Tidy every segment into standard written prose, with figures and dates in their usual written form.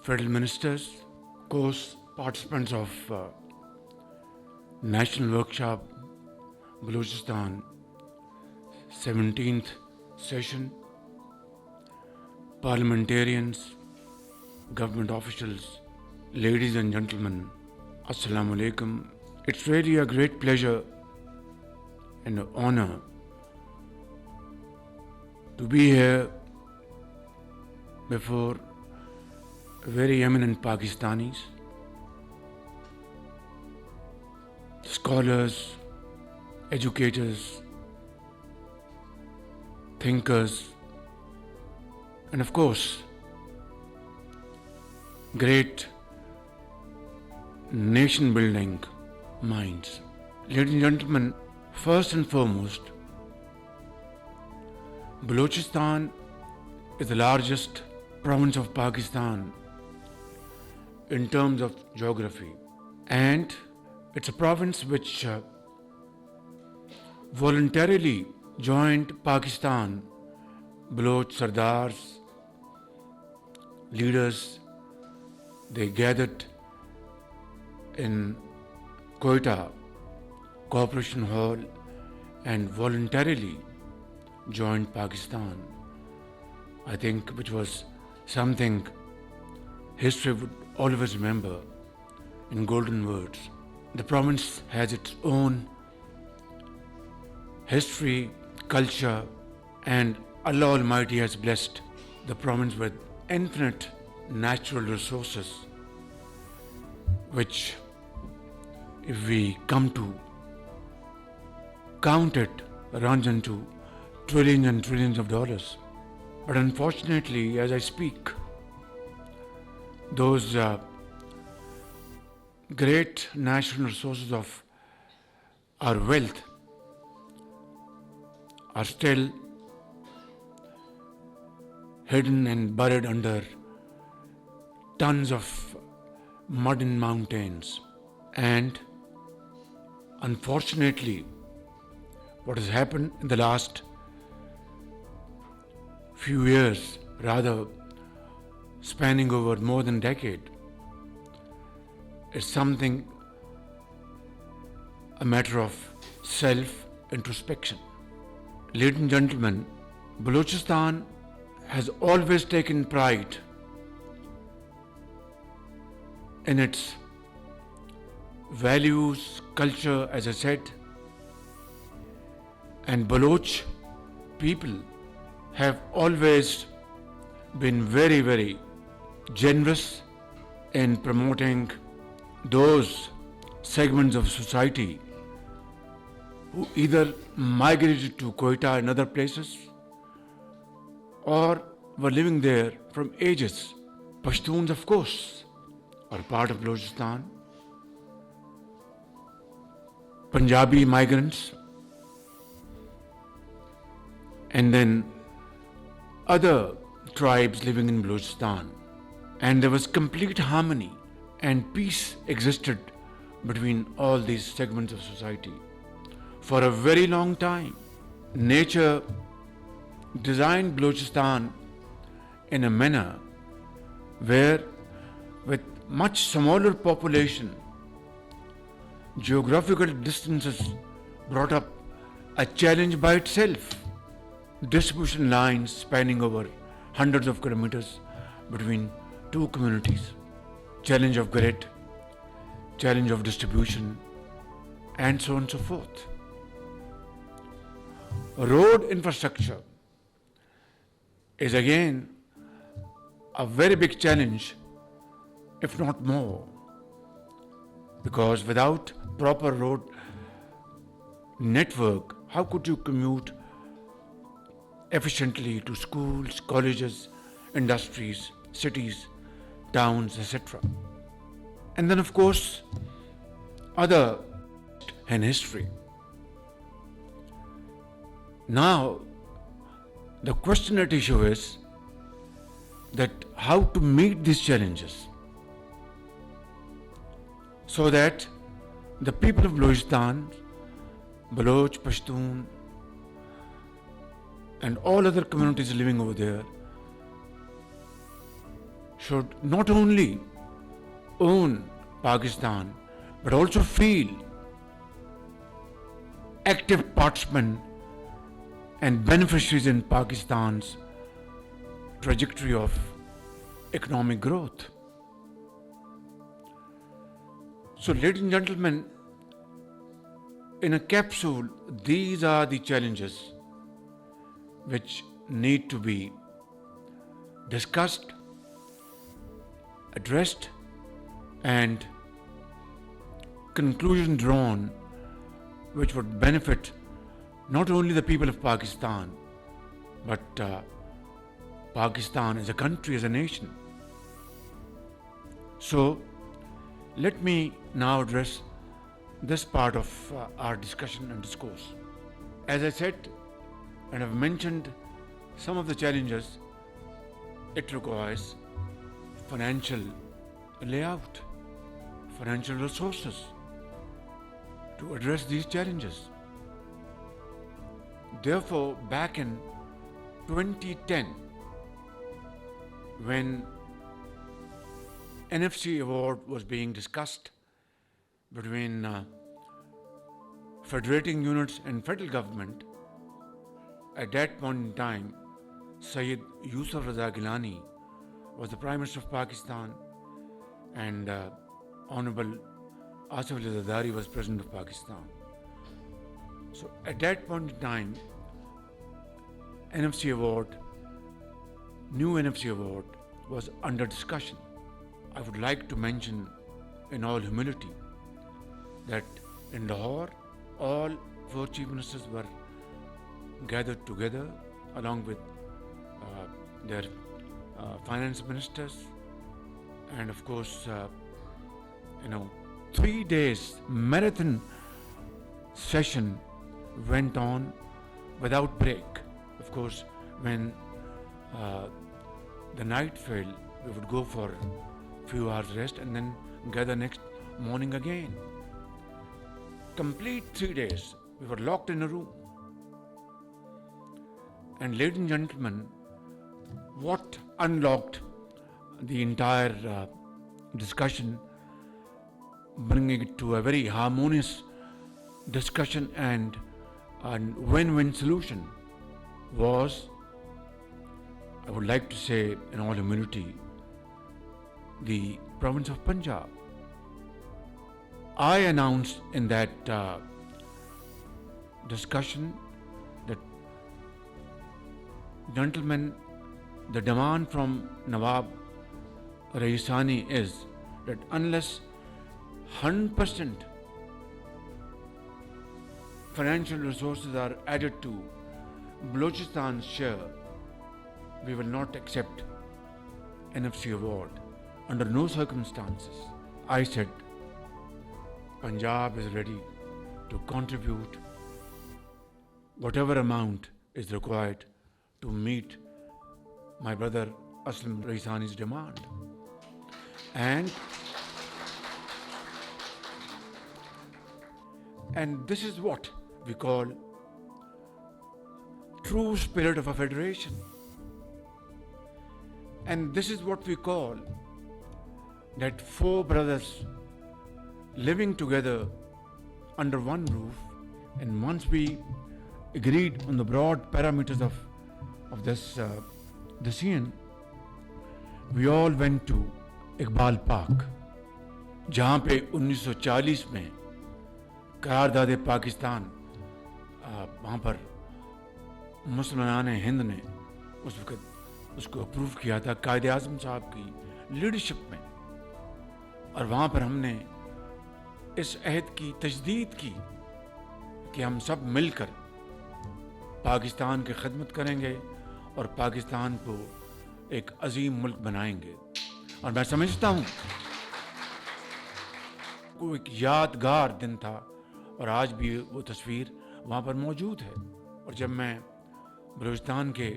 federal ministers, course participants of National Workshop, Balochistan 17th session, parliamentarians, government officials, ladies and gentlemen, Assalamu alaikum. It's really a great pleasure and an honor to be here before very eminent Pakistanis, scholars, educators, thinkers, and of course, great nation-building minds. Ladies and gentlemen, first and foremost, Balochistan is the largest province of Pakistan in terms of geography, and it's a province which voluntarily joined Pakistan. Baloch Sardars, leaders, they gathered in Quetta Corporation Hall and voluntarily joined Pakistan. I think which was something history would always remember in golden words. The province has its own history, culture, and Allah Almighty has blessed the province with infinite natural resources, which, if we come to count it, runs into trillions and trillions of dollars. But unfortunately, as I speak, those great natural resources of our wealth are still hidden and buried under tons of mud and mountains. And unfortunately, what has happened in the last few years, rather spanning over more than a decade, is something a matter of self-introspection. Ladies and gentlemen, Balochistan has always taken pride in its values, culture, as I said, and Baloch people have always been very, very generous in promoting those segments of society who either migrated to Quetta and other places or were living there from ages. Pashtuns, of course, are part of Balochistan. Punjabi migrants, and then other tribes living in Balochistan. And there was complete harmony and peace existed between all these segments of society. For a very long time, nature designed Balochistan in a manner where, with much smaller population, geographical distances brought up a challenge by itself. Distribution lines spanning over hundreds of kilometers between two communities. Challenge of grid, challenge of distribution, and so on and so forth. Road infrastructure is again a very big challenge, if not more, because without proper road network, how could you commute efficiently to schools, colleges, industries, cities, towns, etc. And then, of course, other in history. Now, the question at issue is that how to meet these challenges so that the people of Balochistan, Baloch, Pashtun, and all other communities living over there should not only own Pakistan but also feel active participant and beneficiaries in Pakistan's trajectory of economic growth. So, ladies and gentlemen, in a capsule, these are the challenges which need to be discussed, addressed, and conclusion drawn which would benefit not only the people of Pakistan but Pakistan as a country, as a nation. So let me now address this part of our discussion and discourse. As I said and have mentioned some of the challenges, it requires financial layout, financial resources to address these challenges. Therefore, back in 2010, when NFC Award was being discussed between federating units and federal government, at that point in time, Sayyid Yusuf Raza Gilani was the Prime Minister of Pakistan and Honorable Asif Ali Zardari was President of Pakistan. So at that point in time, NFC Award, new NFC Award was under discussion. I would like to mention in all humility that in Lahore, all four chief ministers were gathered together along with their finance ministers, and of course 3 days marathon session went on without break. Of course, when the night fell, we would go for a few hours rest and then gather next morning again. Complete 3 days, we were locked in a room. And ladies and gentlemen, what unlocked the entire discussion, bringing it to a very harmonious discussion and win-win solution, was, I would like to say in all humility, the province of Punjab. I announced in that discussion that, gentlemen, the demand from Nawab Raisani is that unless 100% financial resources are added to Balochistan's share, we will not accept NFC Award under no circumstances. I said, Punjab is ready to contribute whatever amount is required to meet my brother Aslam Raisani's demand. And this is what we call true spirit of a federation. And this is what we call that four brothers living together under one roof. And once we agreed on the broad parameters of this decision, we all went to Iqbal park, जहाँ पे 1940 में करारदाद पाकिस्तान, वहाँ पर मुसलमान हिंद ने उस वक्त उसको अप्रूव किया था कायदे आज़म साहब की लीडरशिप में, और वहाँ पर हमने इस अहद की तजदीद की कि हम सब मिलकर पाकिस्तान की खिदमत करेंगे और पाकिस्तान को एक अजीम मुल्क बनाएंगे। और मैं समझता हूँ वो एक यादगार दिन था और आज भी वो तस्वीर वहाँ पर मौजूद है। और जब मैं बलूचिस्तान के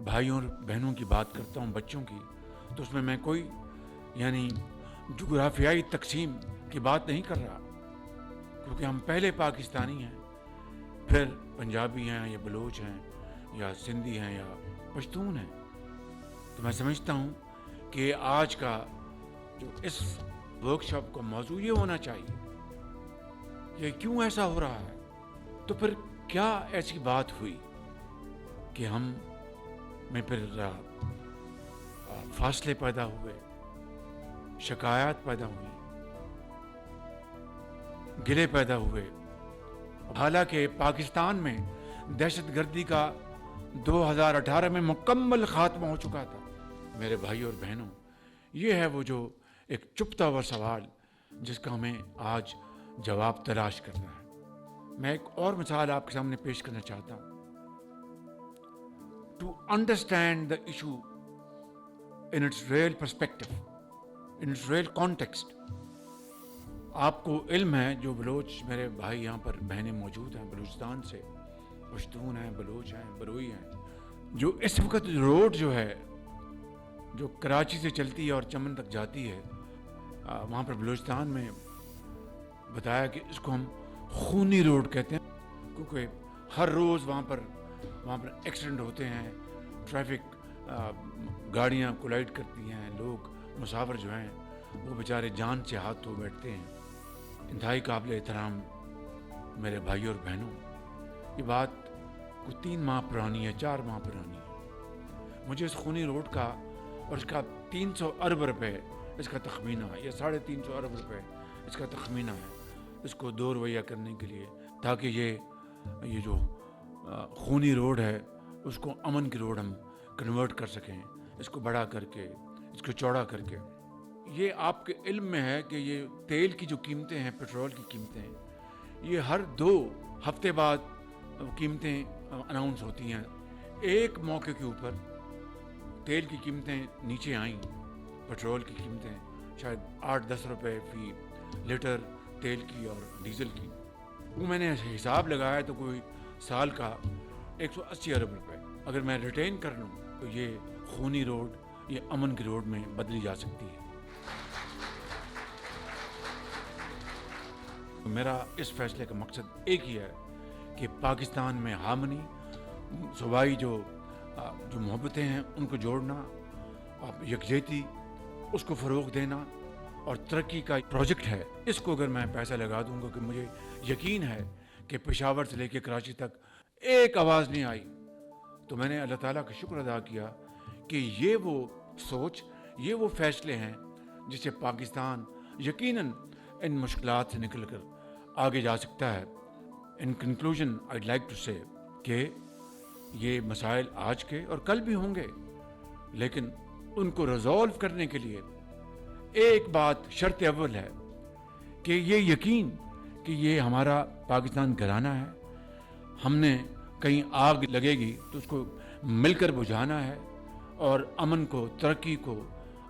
भाइयों और बहनों की बात करता हूँ, बच्चों की, तो उसमें मैं कोई जुग्राफियाई तकसीम की बात नहीं कर रहा, क्योंकि हम पहले पाकिस्तानी हैं, फिर पंजाबी हैं या बलोच हैं या सिंधी हैं या पश्तून हैं। तो मैं समझता हूँ کہ آج کا جو اس ورکشاپ کا موضوع یہ ہونا چاہیے، یہ کیوں ایسا ہو رہا ہے؟ تو پھر کیا ایسی بات ہوئی کہ ہم میں پھر فاصلے پیدا ہوئے، شکایات پیدا ہوئی، گلے پیدا ہوئے؟ حالانکہ پاکستان میں دہشت گردی کا 2018 میں مکمل خاتمہ ہو چکا تھا۔ میرے بھائی اور بہنوں، یہ ہے وہ جو ایک چھپتا ہوا سوال جس کا ہمیں آج جواب تلاش کرنا ہے۔ میں ایک اور مثال آپ کے سامنے پیش کرنا چاہتا ہوں۔ To understand the issue in its real perspective, in its real context، آپ کو علم ہے جو بلوچ میرے بھائی یہاں پر بہنیں موجود ہیں بلوچستان سے، پشتون ہیں، بلوچ ہیں، بلوئی ہیں، جو اس وقت روڈ جو ہے جو کراچی سے چلتی ہے اور چمن تک جاتی ہے، وہاں پر بلوچستان میں بتایا کہ اس کو ہم خونی روڈ کہتے ہیں، کیونکہ ہر روز وہاں پر ایکسیڈنٹ ہوتے ہیں، ٹریفک گاڑیاں کولائڈ کرتی ہیں، لوگ مسافر جو ہیں وہ بیچارے جان سے ہاتھ دھو بیٹھتے ہیں۔ انتہائی قابل احترام میرے بھائی اور بہنوں، یہ بات کوئی 3 ماہ پرانی ہے، 4 ماہ پرانی ہے۔ مجھے اس خونی روڈ کا اور اس کا 300 ارب روپے اس کا تخمینہ ہے، یا 350 ارب روپے اس کا تخمینہ ہے، اس کو 2 رویہ کرنے کے لیے، تاکہ یہ جو خونی روڈ ہے اس کو امن کی روڈ ہم کنورٹ کر سکیں، اس کو بڑا کر کے، اس کو چوڑا کر کے۔ یہ آپ کے علم میں ہے کہ یہ تیل کی جو قیمتیں ہیں، پیٹرول کی قیمتیں ہیں، یہ ہر 2 ہفتے بعد قیمتیں اناؤنس ہوتی ہیں۔ ایک موقع کے اوپر تیل کی قیمتیں نیچے آئیں، پیٹرول کی قیمتیں شاید 8-10 روپے فی لیٹر تیل کی اور ڈیزل کی، وہ میں نے حساب لگایا تو کوئی سال کا 180 ارب روپے اگر میں ریٹین کر لوں تو یہ خونی روڈ یہ امن کی روڈ میں بدلی جا سکتی ہے۔ میرا اس فیصلے کا مقصد ایک ہی ہے کہ پاکستان میں ہارمنی، صوبائی جو محبتیں ہیں ان کو جوڑنا، یکجہتی اس کو فروغ دینا، اور ترقی کا پروجیکٹ ہے، اس کو اگر میں پیسہ لگا دوں گا کہ مجھے یقین ہے کہ پشاور سے لے کے کراچی تک ایک آواز نہیں آئی، تو میں نے اللہ تعالیٰ کا شکر ادا کیا کہ یہ وہ سوچ، یہ وہ فیصلے ہیں جس سے پاکستان یقیناً ان مشکلات سے نکل کر آگے جا سکتا ہے۔ ان conclusion I'd like to say کہ یہ مسائل آج کے اور کل بھی ہوں گے، لیکن ان کو ریزالو کرنے کے لیے ایک بات شرط اول ہے کہ یہ یقین کہ یہ ہمارا پاکستان گھرانہ ہے، ہم نے کہیں آگ لگے گی تو اس کو مل کر بجھانا ہے، اور امن کو، ترقی کو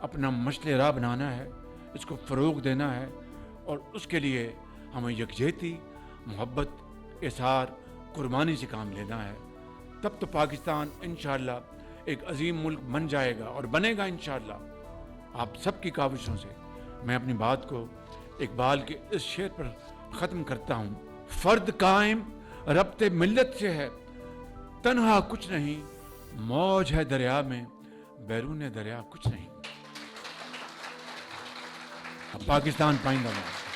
اپنا مشعل راہ بنانا ہے، اس کو فروغ دینا ہے، اور اس کے لیے ہمیں یکجہتی، محبت، اظہار، قربانی سے کام لینا ہے۔ تب تو پاکستان انشاءاللہ ایک عظیم ملک بن جائے گا اور بنے گا انشاءاللہ آپ سب کی کاوشوں سے۔ میں اپنی بات کو اقبال کے اس شعر پر ختم کرتا ہوں: فرد قائم ربط ملت سے ہے، تنہا کچھ نہیں، موج ہے دریا میں، بیرون دریا کچھ نہیں۔ پاکستان پائندہ باد۔